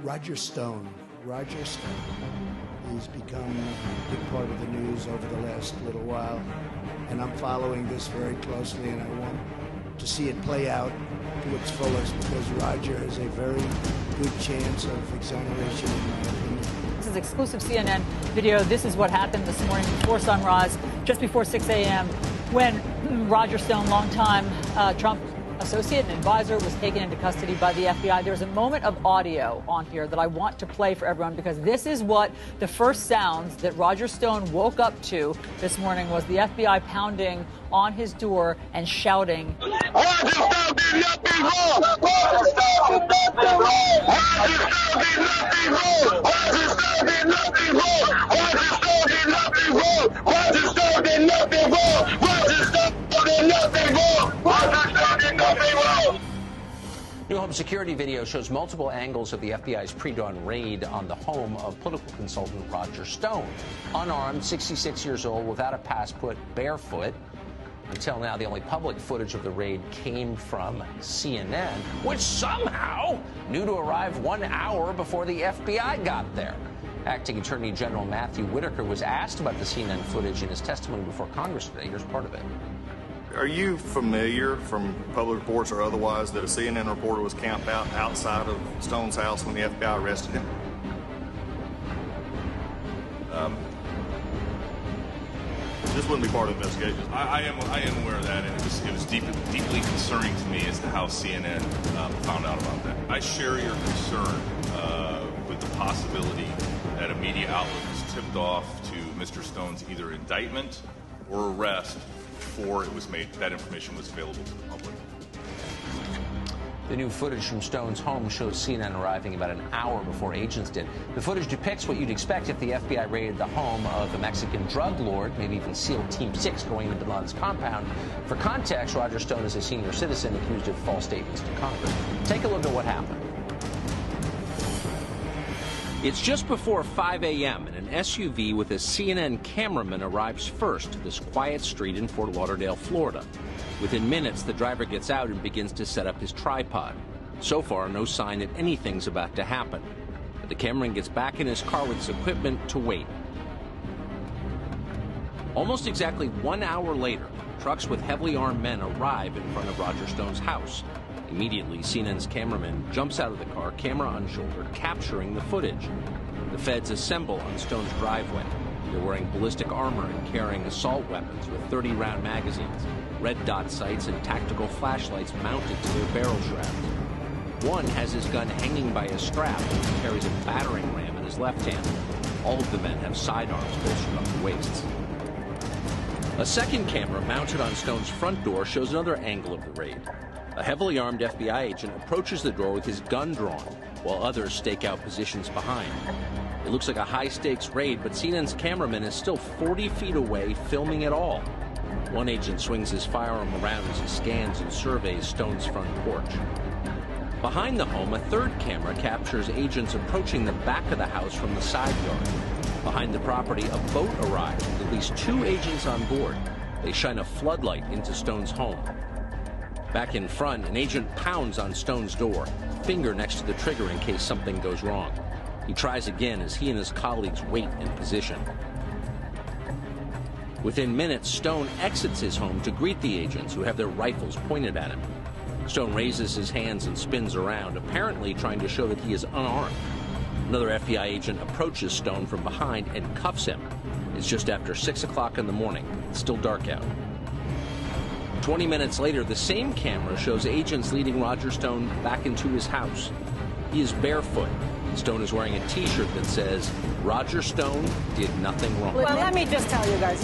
Roger Stone. Roger Stone. He's become a big part of the news over the last little while, and I'm following this very closely, and I want to see it play out to its fullest, because Roger has a very good chance of exoneration, in my opinion. This is exclusive CNN video. This is what happened this morning before sunrise, just before 6 a.m., when Roger Stone, longtime Trump associate and advisor, was taken into custody by the FBI. There's a moment of audio on here that I want to play for everyone, because this is what the first sounds that Roger Stone woke up to this morning was the FBI pounding on his door and shouting, Roger Stone did nothing wrong! Roger Stone did nothing wrong! Roger Stone did nothing wrong! Roger Stone did nothing wrong! Roger Stone did nothing wrong! Roger Stone did nothing wrong! Roger Stone did nothing wrong! New home security video shows multiple angles of the FBI's pre-dawn raid on the home of political consultant Roger Stone. Unarmed, 66 years old, without a passport, barefoot. Until now, the only public footage of the raid came from CNN, which somehow knew to arrive 1 hour before the FBI got there. Acting Attorney General Matthew Whitaker was asked about the CNN footage in his testimony before Congress today. Here's part of it. Are you familiar, from public reports or otherwise, that a CNN reporter was camped out outside of Stone's house when the FBI arrested him? This wouldn't be part of the investigation. I am aware of that, and it was deeply concerning to me as to how CNN found out about that. I share your concern with the possibility that a media outlet was tipped off to Mr. Stone's either indictment or arrest before it was made, that information was available to the public. The new footage from Stone's home shows CNN arriving about an hour before agents did. The footage depicts what you'd expect if the FBI raided the home of a Mexican drug lord, maybe even SEAL Team 6 going into bin Laden's compound. For context, Roger Stone is a senior citizen accused of false statements to Congress. Take a look at what happened. It's just before 5 a.m. and an SUV with a CNN cameraman arrives first to this quiet street in Fort Lauderdale, Florida. Within minutes, the driver gets out and begins to set up his tripod. So far, no sign that anything's about to happen. But the cameraman gets back in his car with his equipment to wait. Almost exactly 1 hour later, trucks with heavily armed men arrive in front of Roger Stone's house. Immediately, CNN's cameraman jumps out of the car, camera on shoulder, capturing the footage. The feds assemble on Stone's driveway. They're wearing ballistic armor and carrying assault weapons with 30-round magazines, red dot sights, and tactical flashlights mounted to their barrel shrouds. One has his gun hanging by a strap and carries a battering ram in his left hand. All of the men have sidearms bolstered on their waists. A second camera mounted on Stone's front door shows another angle of the raid. A heavily armed FBI agent approaches the door with his gun drawn, while others stake out positions behind. It looks like a high-stakes raid, but CNN's cameraman is still 40 feet away, filming it all. One agent swings his firearm around as he scans and surveys Stone's front porch. Behind the home, a third camera captures agents approaching the back of the house from the side yard. Behind the property, a boat arrives with at least 2 agents on board. They shine a floodlight into Stone's home. Back in front, an agent pounds on Stone's door, finger next to the trigger in case something goes wrong. He tries again as he and his colleagues wait in position. Within minutes, Stone exits his home to greet the agents, who have their rifles pointed at him. Stone raises his hands and spins around, apparently trying to show that he is unarmed. Another FBI agent approaches Stone from behind and cuffs him. It's just after 6 o'clock in the morning. It's still dark out. 20 minutes later, the same camera shows agents leading Roger Stone back into his house. He is barefoot. Stone is wearing a T-shirt that says, Roger Stone did nothing wrong. Well, let me just tell you guys,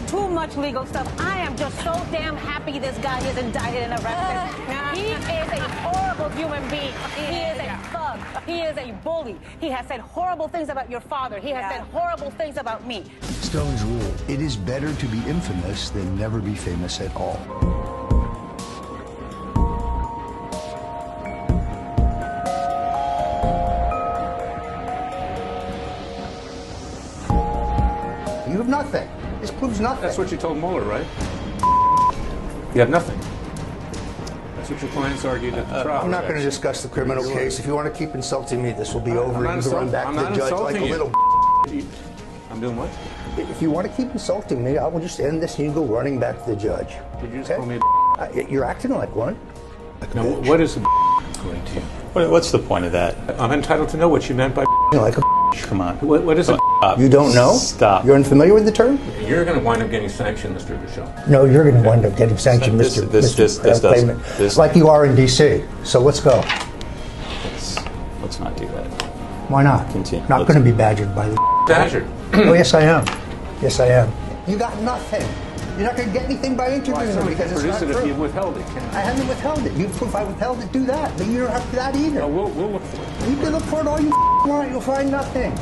too much legal stuff. I am just so damn happy this guy is indicted and arrested. He is a horrible human being. He is a thug. He is a bully. He has said horrible things about your father. He has said horrible things about me. Stone's rule: it is better to be infamous than never be famous at all. You have nothing. This proves nothing. That's what you told Mueller, right? You have nothing. That's what your clients argued at the trial. I'm not going to discuss the criminal case. If you want to keep insulting me, this will be over. You can run back to the judge like a little. I'm doing what? If you want to keep insulting me, I will just end this and you can go running back to the judge. Did you just call me You're acting like one. Now, what is according to you? What's the point of that? I'm entitled to know what you meant by like a. Come on. What is it? You don't know? Stop. You're unfamiliar with the term? You're going to wind up getting sanctioned, Mr. Bichelle. No, you're going to wind up getting sanctioned, This Claimant. Like you are in D.C. So let's go. Let's not do that. Why not? Continue. Not going to be badgered by the. Badgered? Oh, yes, I am. Yes, I am. You got nothing. You're not going to get anything by interviewing me because it's not true. true. If you withheld it, I haven't withheld it. You prove I withheld it, do that. But you don't have to do that either. No, we'll look for it. You can look for it all you want. You'll find nothing.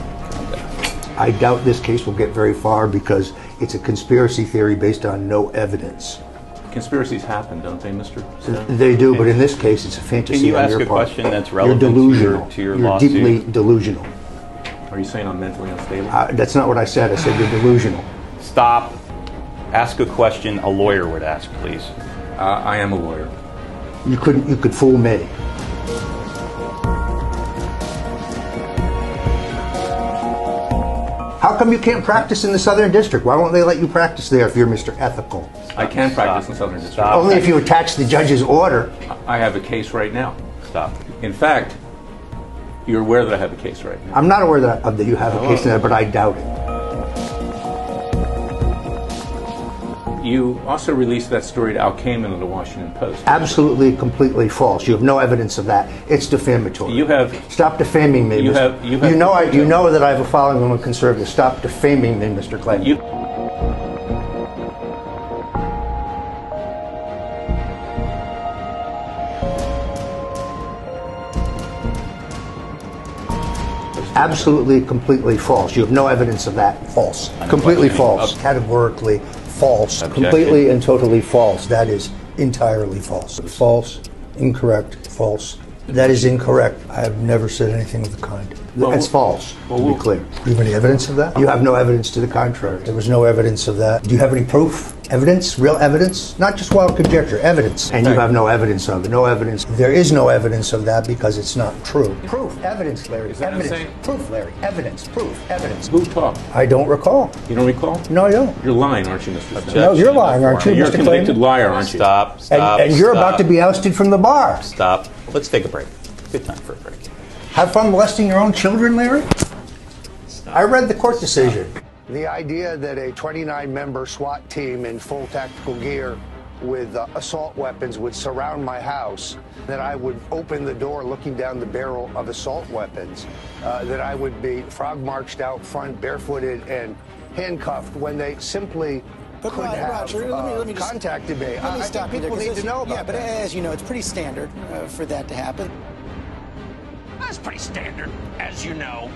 I doubt this case will get very far because it's a conspiracy theory based on no evidence. Conspiracies happen, don't they, Mr. Stone? They do, but in this case, it's a fantasy. Can you on ask your a part. question that's relevant You're delusional. to your You're lawsuit? deeply delusional. Are you saying I'm mentally unstable? That's not what I said. I said you're delusional. Stop. Ask a question a lawyer would ask, please. I am a lawyer. You could fool me. How come you can't practice in the Southern District? Why won't they let you practice there if you're Mr. Ethical? I can practice in Southern District. Only if you attach the judge's order. I have a case right now. Stop. In fact, you're aware that I have a case right now. I'm not aware that you have a case in there, but I doubt it. You also released that story to Al Kamen in the Washington Post. Absolutely, completely false. You have no evidence of that. It's defamatory. You have. Stop defaming me. You have. You know that I have a following among conservatives. Stop defaming me, Mr. Clayton. Absolutely, completely false. You have no evidence of that. False. Completely false. Categorically false. Completely and totally false. That is entirely false. False, incorrect, false. That is incorrect. I have never said anything of the kind. That's false, to be clear. Do you have any evidence of that? You have no evidence to the contrary. There was no evidence of that. Do you have any proof? Evidence? Real evidence? Not just wild conjecture. Evidence. And you have no evidence of it. No evidence. There is no evidence of that because it's not true. Proof. Evidence, Larry. Is that evidence. insane? Proof, Larry. Evidence. Proof. Evidence. Who talked? I don't recall. You don't recall? No, I don't. You're lying, aren't you, Mr. Stone? No, you're lying, aren't you, You're a Mr. convicted Clayton? liar, aren't you? Stop. And you're about to be ousted from the bar. Stop. Let's take a break. Good time for a break. Have fun molesting your own children, Larry? I read the court decision. The idea that a 29-member SWAT team in full tactical gear with assault weapons would surround my house, that I would open the door looking down the barrel of assault weapons, that I would be frog-marched out front, barefooted and handcuffed when they simply could have let me just contacted me. Let me stop you there, people need to know about yeah, but that. as you know, it's pretty standard for that to happen. That's pretty standard, as you know.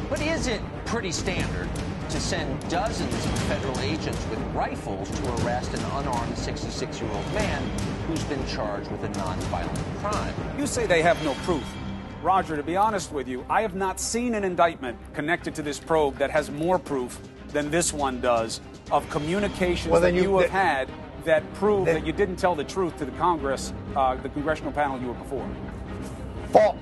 But is it pretty standard to send dozens of federal agents with rifles to arrest an unarmed 66-year-old man who's been charged with a nonviolent crime? You say they have no proof. Roger, to be honest with you, I have not seen an indictment connected to this probe that has more proof than this one does of communications that you have had that prove that you didn't tell the truth to the Congress, the congressional panel you were before.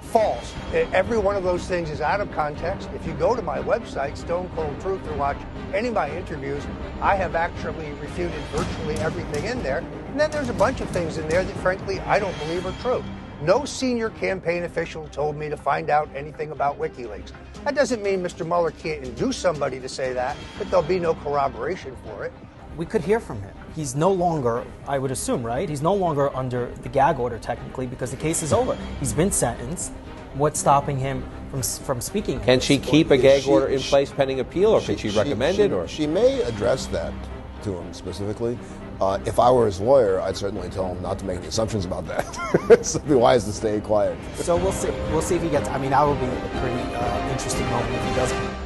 False. Every one of those things is out of context. If you go to my website, Stone Cold Truth, and watch any of my interviews, I have actually refuted virtually everything in there. And then there's a bunch of things in there that, frankly, I don't believe are true. No senior campaign official told me to find out anything about WikiLeaks. That doesn't mean Mr. Mueller can't induce somebody to say that, but there'll be no corroboration for it. We could hear from him. He's no longer, I would assume, right? He's no longer under the gag order technically because the case is over. He's been sentenced. What's stopping him from speaking? Can she keep a gag order in place pending appeal, or can she recommend it? Or she may address that to him specifically. If I were his lawyer, I'd certainly tell him not to make any assumptions about that. So it'd be wise to stay quiet. So we'll see. We'll see if he gets. I mean, that will be a pretty interesting moment if he doesn't.